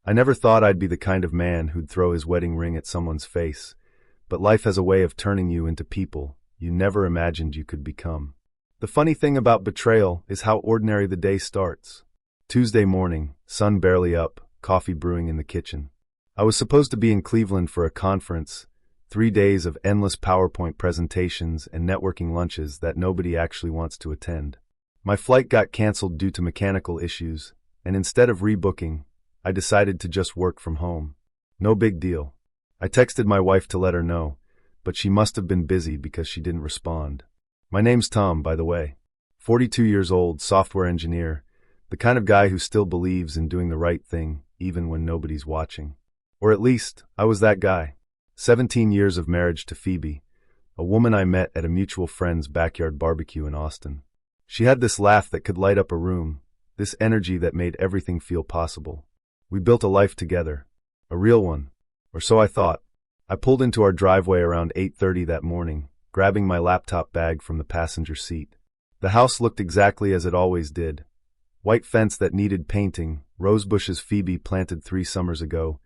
I never thought I'd be the kind of man who'd throw his wedding ring at someone's face, but life has a way of turning you into people you never imagined you could become. The funny thing about Betrayal is how ordinary the day starts. Tuesday morning, sun barely up, coffee brewing in the kitchen. I was supposed to be in Cleveland for a conference, 3 days of endless PowerPoint presentations and networking lunches that nobody actually wants to attend. My flight got canceled due to mechanical issues, and instead of rebooking, I decided to just work from home. No big deal. I texted my wife to let her know, but she must have been busy because she didn't respond. My name's Tom, by the way. 42 years old, software engineer, the kind of guy who still believes in doing the right thing even when nobody's watching. Or at least, I was that guy. 17 years of marriage to Phoebe, a woman I met at a mutual friend's backyard barbecue in Austin. She had this laugh that could light up a room, this energy that made everything feel possible. We built a life together. A real one. Or so I thought. I pulled into our driveway around 8:30 that morning, grabbing my laptop bag from the passenger seat. The house looked exactly as it always did. White fence that needed painting, rose bushes Phoebe planted 3 summers ago,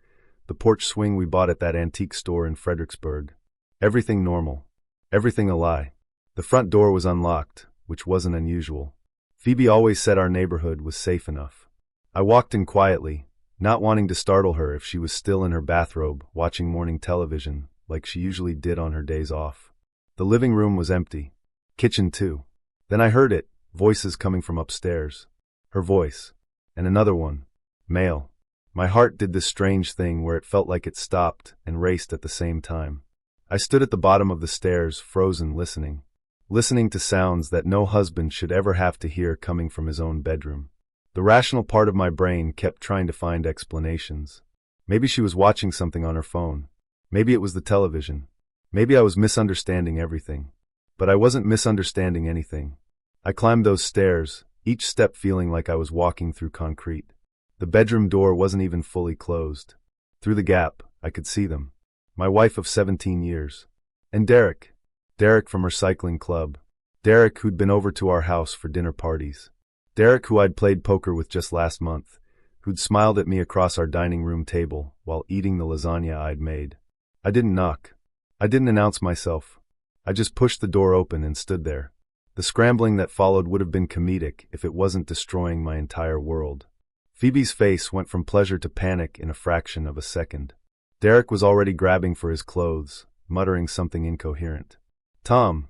the porch swing we bought at that antique store in Fredericksburg. Everything normal. Everything a lie. The front door was unlocked, which wasn't unusual. Phoebe always said our neighborhood was safe enough. I walked in quietly, not wanting to startle her if she was still in her bathrobe, watching morning television, like she usually did on her days off. The living room was empty. Kitchen too. Then I heard it, voices coming from upstairs. Her voice. And another one. Male. My heart did this strange thing where it felt like it stopped and raced at the same time. I stood at the bottom of the stairs, frozen, listening to sounds that no husband should ever have to hear coming from his own bedroom. The rational part of my brain kept trying to find explanations. Maybe she was watching something on her phone. Maybe it was the television. Maybe I was misunderstanding everything. But I wasn't misunderstanding anything. I climbed those stairs, each step feeling like I was walking through concrete. The bedroom door wasn't even fully closed. Through the gap, I could see them. My wife of 17 years. And Derek. Derek from her cycling club. Derek who'd been over to our house for dinner parties. Derek who I'd played poker with just last month, who'd smiled at me across our dining room table while eating the lasagna I'd made. I didn't knock. I didn't announce myself. I just pushed the door open and stood there. The scrambling that followed would have been comedic if it wasn't destroying my entire world. Phoebe's face went from pleasure to panic in a fraction of a second. Derek was already grabbing for his clothes, muttering something incoherent. Tom,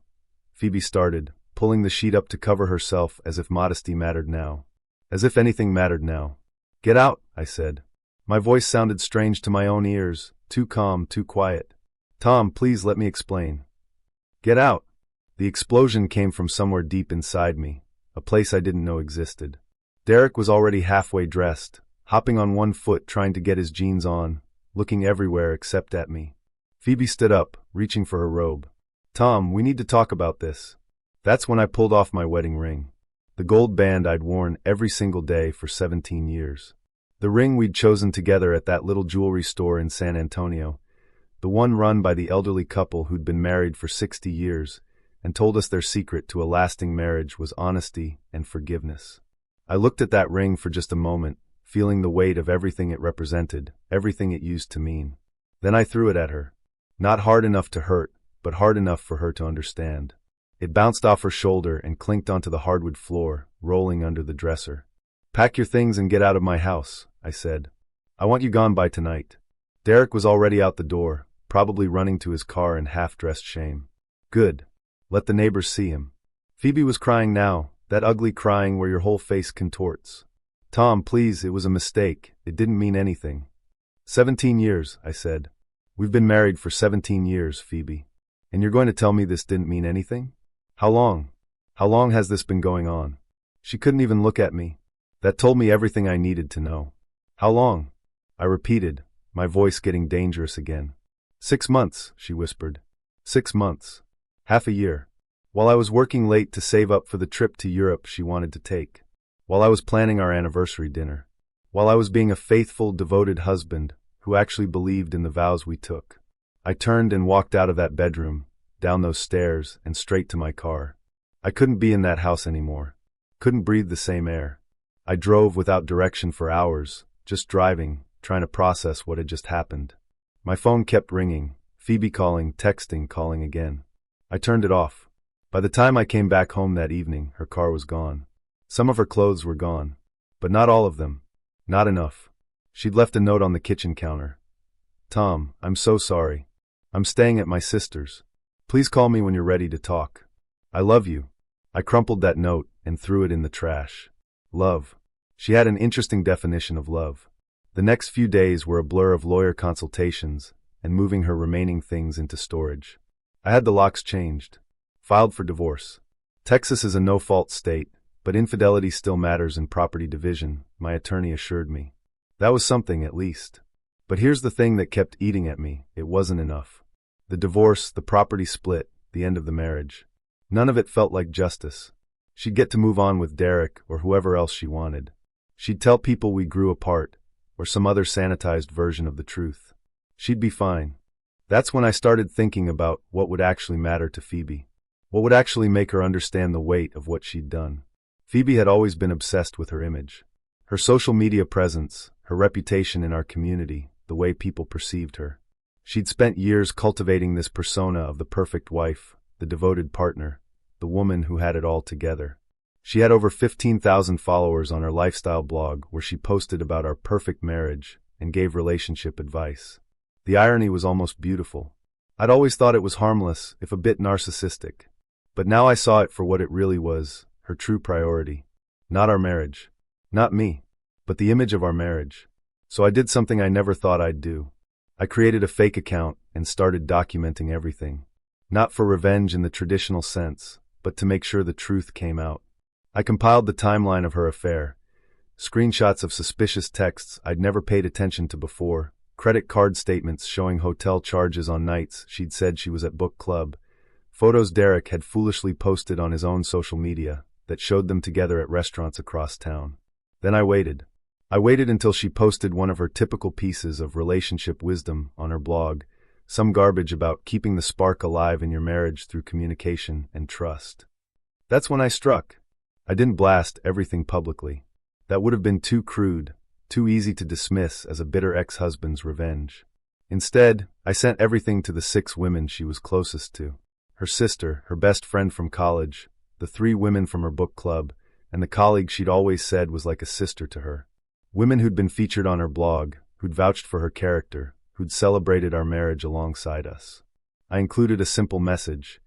Phoebe started, pulling the sheet up to cover herself as if modesty mattered now. As if anything mattered now. Get out, I said. My voice sounded strange to my own ears, too calm, too quiet. Tom, please let me explain. Get out. The explosion came from somewhere deep inside me, a place I didn't know existed. Derek was already halfway dressed, hopping on one foot trying to get his jeans on, looking everywhere except at me. Phoebe stood up, reaching for her robe. Tom, we need to talk about this. That's when I pulled off my wedding ring. The gold band I'd worn every single day for 17 years. The ring we'd chosen together at that little jewelry store in San Antonio. The one run by the elderly couple who'd been married for 60 years and told us their secret to a lasting marriage was honesty and forgiveness. I looked at that ring for just a moment, feeling the weight of everything it represented, everything it used to mean. Then I threw it at her. Not hard enough to hurt, but hard enough for her to understand. It bounced off her shoulder and clinked onto the hardwood floor, rolling under the dresser. Pack your things and get out of my house, I said. I want you gone by tonight. Derek was already out the door, probably running to his car in half-dressed shame. Good. Let the neighbors see him. Phoebe was crying now, that ugly crying where your whole face contorts. Tom, please, it was a mistake. It didn't mean anything. 17 years, I said. We've been married for 17 years, Phoebe. And you're going to tell me this didn't mean anything? How long? How long has this been going on? She couldn't even look at me. That told me everything I needed to know. How long? I repeated, my voice getting dangerous again. 6 months, she whispered. 6 months. Half a year. While I was working late to save up for the trip to Europe she wanted to take. While I was planning our anniversary dinner. While I was being a faithful, devoted husband who actually believed in the vows we took. I turned and walked out of that bedroom, down those stairs, and straight to my car. I couldn't be in that house anymore. Couldn't breathe the same air. I drove without direction for hours, just driving, trying to process what had just happened. My phone kept ringing, Phoebe calling, texting, calling again. I turned it off. By the time I came back home that evening, her car was gone. Some of her clothes were gone, but not all of them. Not enough. She'd left a note on the kitchen counter. Tom, I'm so sorry. I'm staying at my sister's. Please call me when you're ready to talk. I love you. I crumpled that note and threw it in the trash. Love. She had an interesting definition of love. The next few days were a blur of lawyer consultations and moving her remaining things into storage. I had the locks changed. Filed for divorce. Texas is a no-fault state, but infidelity still matters in property division, my attorney assured me. That was something, at least. But here's the thing that kept eating at me. It wasn't enough. The divorce, the property split, the end of the marriage. None of it felt like justice. She'd get to move on with Derek or whoever else she wanted. She'd tell people we grew apart, or some other sanitized version of the truth. She'd be fine. That's when I started thinking about what would actually matter to Phoebe. What would actually make her understand the weight of what she'd done. Phoebe had always been obsessed with her image. Her social media presence, her reputation in our community, the way people perceived her. She'd spent years cultivating this persona of the perfect wife, the devoted partner, the woman who had it all together. She had over 15,000 followers on her lifestyle blog where she posted about our perfect marriage and gave relationship advice. The irony was almost beautiful. I'd always thought it was harmless, if a bit narcissistic. But now I saw it for what it really was, her true priority. Not our marriage. Not me. But the image of our marriage. So I did something I never thought I'd do. I created a fake account and started documenting everything. Not for revenge in the traditional sense, but to make sure the truth came out. I compiled the timeline of her affair. Screenshots of suspicious texts I'd never paid attention to before. Credit card statements showing hotel charges on nights she'd said she was at book club. Photos Derek had foolishly posted on his own social media that showed them together at restaurants across town. Then I waited. I waited until she posted one of her typical pieces of relationship wisdom on her blog, some garbage about keeping the spark alive in your marriage through communication and trust. That's when I struck. I didn't blast everything publicly. That would have been too crude, too easy to dismiss as a bitter ex-husband's revenge. Instead, I sent everything to the 6 women she was closest to. Her sister, her best friend from college, the 3 women from her book club, and the colleague she'd always said was like a sister to her. Women who'd been featured on her blog, who'd vouched for her character, who'd celebrated our marriage alongside us. I included a simple message.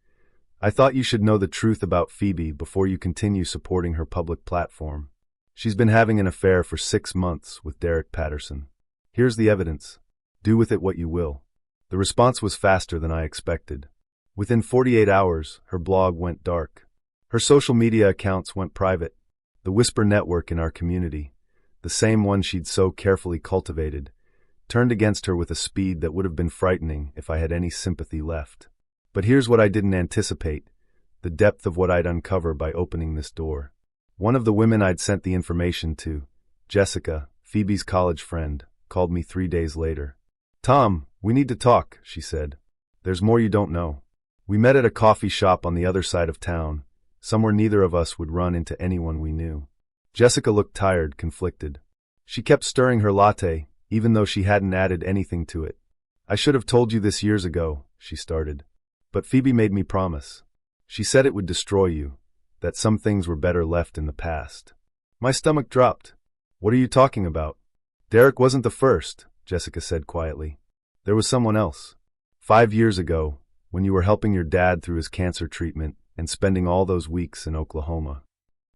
I thought you should know the truth about Phoebe before you continue supporting her public platform. She's been having an affair for 6 months with Derek Patterson. Here's the evidence. Do with it what you will. The response was faster than I expected. Within 48 hours, her blog went dark. Her social media accounts went private. The whisper network in our community, the same one she'd so carefully cultivated, turned against her with a speed that would have been frightening if I had any sympathy left. But here's what I didn't anticipate, the depth of what I'd uncover by opening this door. One of the women I'd sent the information to, Jessica, Phoebe's college friend, called me 3 days later. Tom, we need to talk, she said. There's more you don't know. We met at a coffee shop on the other side of town, somewhere neither of us would run into anyone we knew. Jessica looked tired, conflicted. She kept stirring her latte, even though she hadn't added anything to it. I should have told you this years ago, she started. But Phoebe made me promise. She said it would destroy you, that some things were better left in the past. My stomach dropped. What are you talking about? Derek wasn't the first, Jessica said quietly. There was someone else. 5 years ago, when you were helping your dad through his cancer treatment and spending all those weeks in Oklahoma.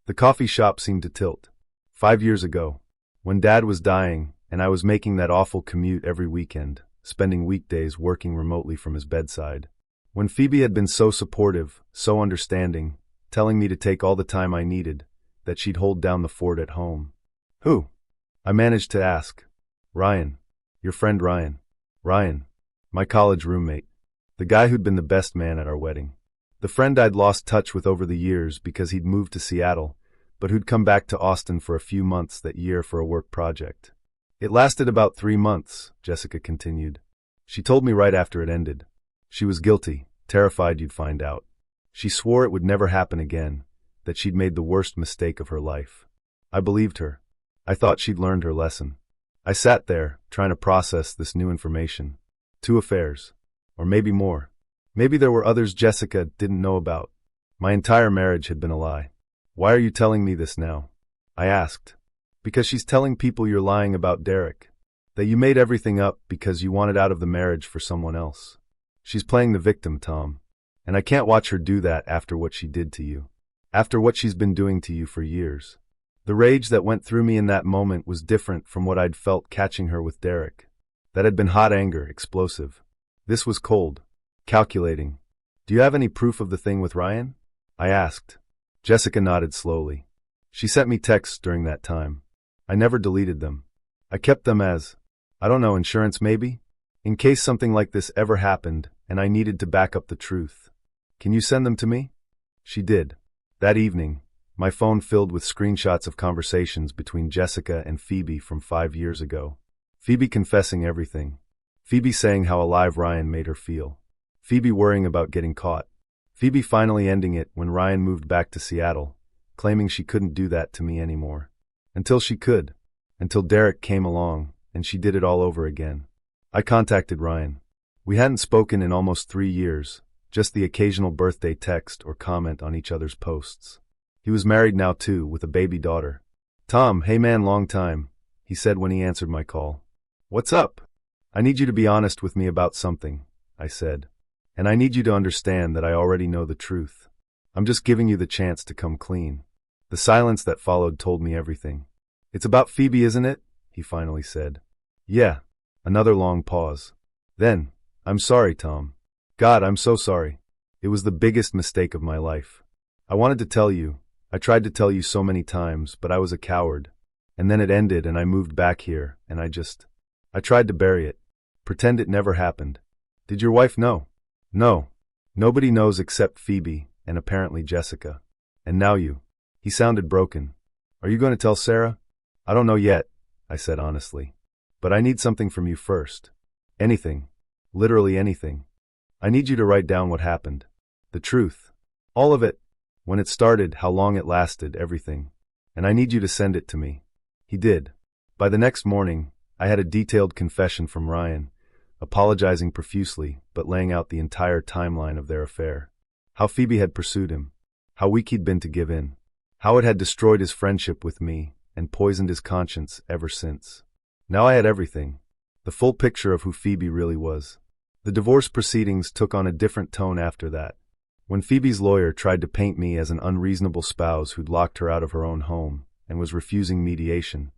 The coffee shop seemed to tilt. 5 years ago, when Dad was dying and I was making that awful commute every weekend, spending weekdays working remotely from his bedside. When Phoebe had been so supportive, so understanding, telling me to take all the time I needed, that she'd hold down the fort at home. Who? I managed to ask. Ryan. Your friend Ryan. Ryan. My college roommate. The guy who'd been the best man at our wedding. The friend I'd lost touch with over the years because he'd moved to Seattle, but who'd come back to Austin for a few months that year for a work project. It lasted about 3 months, Jessica continued. She told me right after it ended. She was guilty, terrified you'd find out. She swore it would never happen again, that she'd made the worst mistake of her life. I believed her. I thought she'd learned her lesson. I sat there, trying to process this new information. 2 affairs. Or maybe more. Maybe there were others Jessica didn't know about. My entire marriage had been a lie. Why are you telling me this now? I asked. Because she's telling people you're lying about Derek. That you made everything up because you wanted out of the marriage for someone else. She's playing the victim, Tom. And I can't watch her do that after what she did to you. After what she's been doing to you for years. The rage that went through me in that moment was different from what I'd felt catching her with Derek. That had been hot anger, explosive. This was cold. Calculating. Do you have any proof of the thing with Ryan? I asked. Jessica nodded slowly. She sent me texts during that time. I never deleted them. I kept them as, I don't know, insurance maybe? In case something like this ever happened and I needed to back up the truth. Can you send them to me? She did. That evening, my phone filled with screenshots of conversations between Jessica and Phoebe from 5 years ago. Phoebe confessing everything. Phoebe saying how alive Ryan made her feel. Phoebe worrying about getting caught. Phoebe finally ending it when Ryan moved back to Seattle, claiming she couldn't do that to me anymore. Until she could. Until Derek came along, and she did it all over again. I contacted Ryan. We hadn't spoken in almost 3 years, just the occasional birthday text or comment on each other's posts. He was married now too, with a baby daughter. Tom, hey man, long time, he said when he answered my call. What's up? I need you to be honest with me about something, I said. And I need you to understand that I already know the truth. I'm just giving you the chance to come clean. The silence that followed told me everything. It's about Phoebe, isn't it? He finally said. Yeah. Another long pause. Then, I'm sorry, Tom. God, I'm so sorry. It was the biggest mistake of my life. I wanted to tell you. I tried to tell you so many times, but I was a coward. And then it ended and I moved back here, and I tried to bury it. Pretend it never happened. Did your wife know? No. Nobody knows except Phoebe, and apparently Jessica. And now you. He sounded broken. Are you going to tell Sarah? I don't know yet, I said honestly. But I need something from you first. Anything. Literally anything. I need you to write down what happened. The truth. All of it. When it started, how long it lasted, everything. And I need you to send it to me. He did. By the next morning, I had a detailed confession from Ryan, apologizing profusely, but laying out the entire timeline of their affair. How Phoebe had pursued him. How weak he'd been to give in. How it had destroyed his friendship with me and poisoned his conscience ever since. Now I had everything. The full picture of who Phoebe really was. The divorce proceedings took on a different tone after that. When Phoebe's lawyer tried to paint me as an unreasonable spouse who'd locked her out of her own home and was refusing mediation,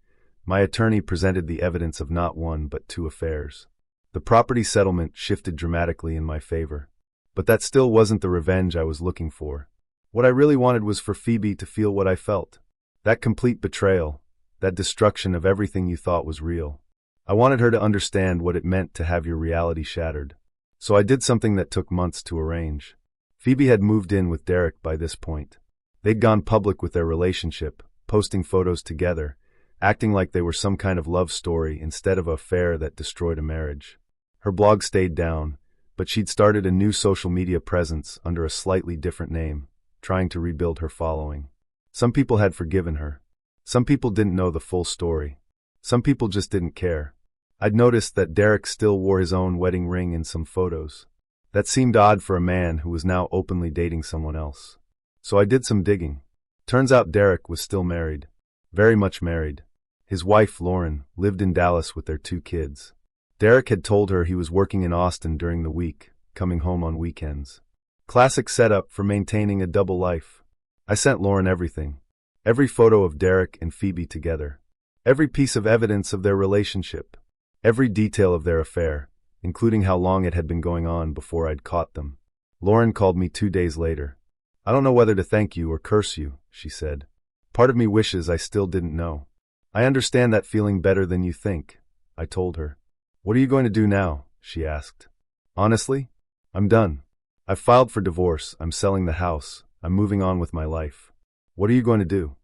my attorney presented the evidence of not 1 but 2 affairs. The property settlement shifted dramatically in my favor. But that still wasn't the revenge I was looking for. What I really wanted was for Phoebe to feel what I felt. That complete betrayal, that destruction of everything you thought was real. I wanted her to understand what it meant to have your reality shattered. So I did something that took months to arrange. Phoebe had moved in with Derek by this point. They'd gone public with their relationship, posting photos together, acting like they were some kind of love story instead of an affair that destroyed a marriage. Her blog stayed down, but she'd started a new social media presence under a slightly different name, trying to rebuild her following. Some people had forgiven her. Some people didn't know the full story. Some people just didn't care. I'd noticed that Derek still wore his own wedding ring in some photos. That seemed odd for a man who was now openly dating someone else. So I did some digging. Turns out Derek was still married. Very much married. His wife, Lauren, lived in Dallas with their 2 kids. Derek had told her he was working in Austin during the week, coming home on weekends. Classic setup for maintaining a double life. I sent Lauren everything. Every photo of Derek and Phoebe together. Every piece of evidence of their relationship. Every detail of their affair, including how long it had been going on before I'd caught them. Lauren called me 2 days later. I don't know whether to thank you or curse you, she said. Part of me wishes I still didn't know. I understand that feeling better than you think, I told her. What are you going to do now? She asked. Honestly, I'm done. I've filed for divorce, I'm selling the house, I'm moving on with my life. What are you going to do?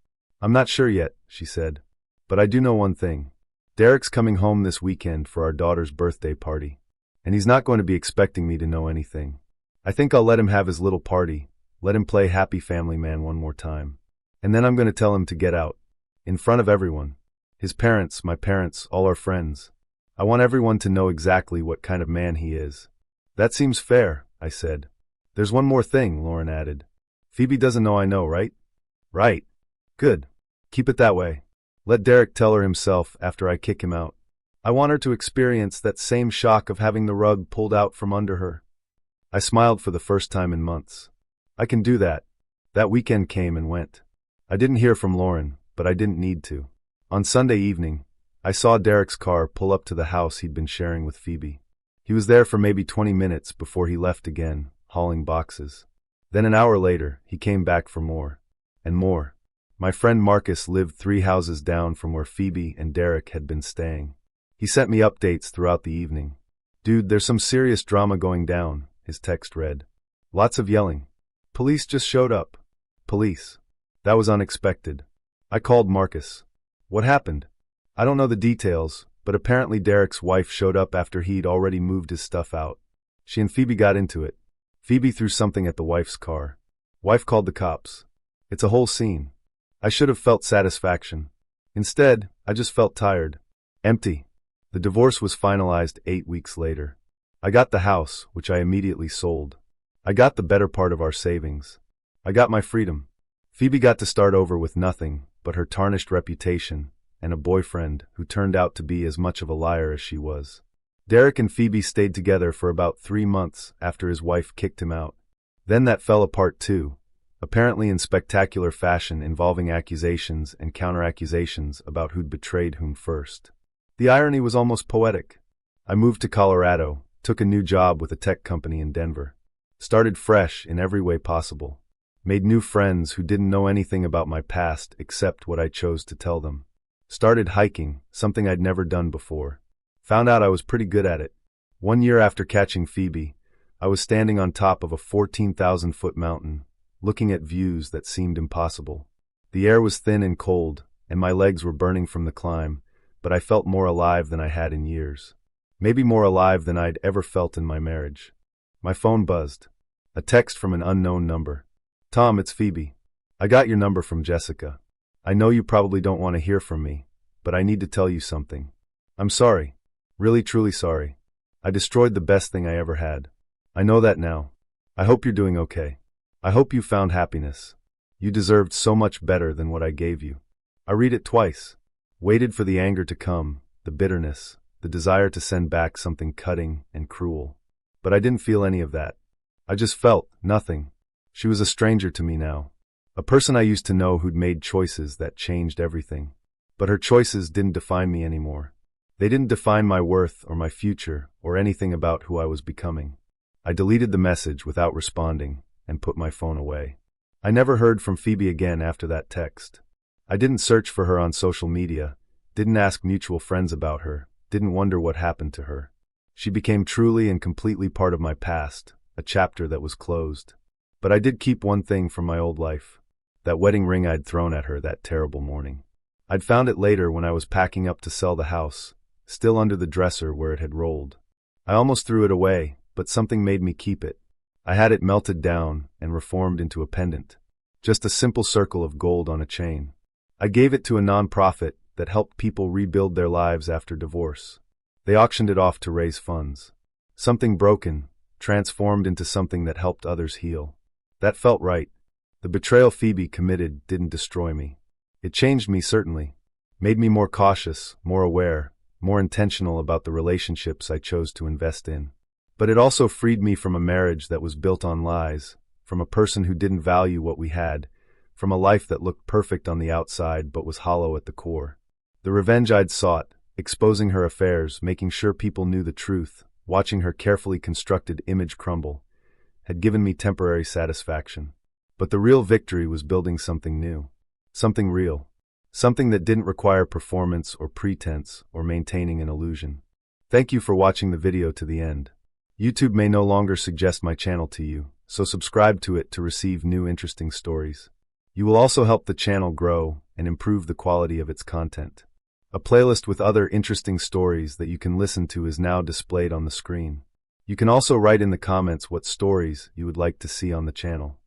I'm not sure yet, she said. But I do know one thing. Derek's coming home this weekend for our daughter's birthday party. And he's not going to be expecting me to know anything. I think I'll let him have his little party, let him play happy family man one more time. And then I'm going to tell him to get out. In front of everyone. His parents, my parents, all our friends. I want everyone to know exactly what kind of man he is. That seems fair, I said. There's one more thing, Lauren added. Phoebe doesn't know I know, right? Right. Good. Keep it that way. Let Derek tell her himself after I kick him out. I want her to experience that same shock of having the rug pulled out from under her. I smiled for the first time in months. I can do that. That weekend came and went. I didn't hear from Lauren, but I didn't need to. On Sunday evening, I saw Derek's car pull up to the house he'd been sharing with Phoebe. He was there for maybe 20 minutes before he left again, hauling boxes. Then an hour later, he came back for more. And more. My friend Marcus lived 3 houses down from where Phoebe and Derek had been staying. He sent me updates throughout the evening. Dude, there's some serious drama going down, his text read. Lots of yelling. Police just showed up. Police. That was unexpected. I called Marcus. What happened? I don't know the details, but apparently Derek's wife showed up after he'd already moved his stuff out. She and Phoebe got into it. Phoebe threw something at the wife's car. Wife called the cops. It's a whole scene. I should have felt satisfaction. Instead, I just felt tired. Empty. The divorce was finalized 8 weeks later. I got the house, which I immediately sold. I got the better part of our savings. I got my freedom. Phoebe got to start over with nothing but her tarnished reputation and a boyfriend who turned out to be as much of a liar as she was. Derek and Phoebe stayed together for about 3 months after his wife kicked him out. Then that fell apart too, apparently in spectacular fashion involving accusations and counter-accusations about who'd betrayed whom first. The irony was almost poetic. I moved to Colorado, took a new job with a tech company in Denver. Started fresh in every way possible. Made new friends who didn't know anything about my past except what I chose to tell them. Started hiking, something I'd never done before. Found out I was pretty good at it. 1 year after catching Phoebe, I was standing on top of a 14,000-foot mountain, looking at views that seemed impossible. The air was thin and cold, and my legs were burning from the climb, but I felt more alive than I had in years. Maybe more alive than I'd ever felt in my marriage. My phone buzzed. A text from an unknown number. Tom, it's Phoebe. I got your number from Jessica. I know you probably don't want to hear from me, but I need to tell you something. I'm sorry. Really, truly sorry. I destroyed the best thing I ever had. I know that now. I hope you're doing okay. I hope you found happiness. You deserved so much better than what I gave you. I read it twice. Waited for the anger to come, the bitterness, the desire to send back something cutting and cruel. But I didn't feel any of that. I just felt nothing. She was a stranger to me now. A person I used to know who'd made choices that changed everything. But her choices didn't define me anymore. They didn't define my worth or my future or anything about who I was becoming. I deleted the message without responding and put my phone away. I never heard from Phoebe again after that text. I didn't search for her on social media, didn't ask mutual friends about her, didn't wonder what happened to her. She became truly and completely part of my past, a chapter that was closed. But I did keep one thing from my old life. That wedding ring I'd thrown at her that terrible morning. I'd found it later when I was packing up to sell the house, still under the dresser where it had rolled. I almost threw it away, but something made me keep it. I had it melted down and reformed into a pendant. Just a simple circle of gold on a chain. I gave it to a nonprofit that helped people rebuild their lives after divorce. They auctioned it off to raise funds. Something broken, transformed into something that helped others heal. That felt right. The betrayal Phoebe committed didn't destroy me. It changed me, certainly. Made me more cautious, more aware, more intentional about the relationships I chose to invest in. But it also freed me from a marriage that was built on lies, from a person who didn't value what we had, from a life that looked perfect on the outside but was hollow at the core. The revenge I'd sought, exposing her affairs, making sure people knew the truth, watching her carefully constructed image crumble, had given me temporary satisfaction. But the real victory was building something new. Something real. Something that didn't require performance or pretense or maintaining an illusion. Thank you for watching the video to the end. YouTube may no longer suggest my channel to you, so subscribe to it to receive new interesting stories. You will also help the channel grow and improve the quality of its content. A playlist with other interesting stories that you can listen to is now displayed on the screen. You can also write in the comments what stories you would like to see on the channel.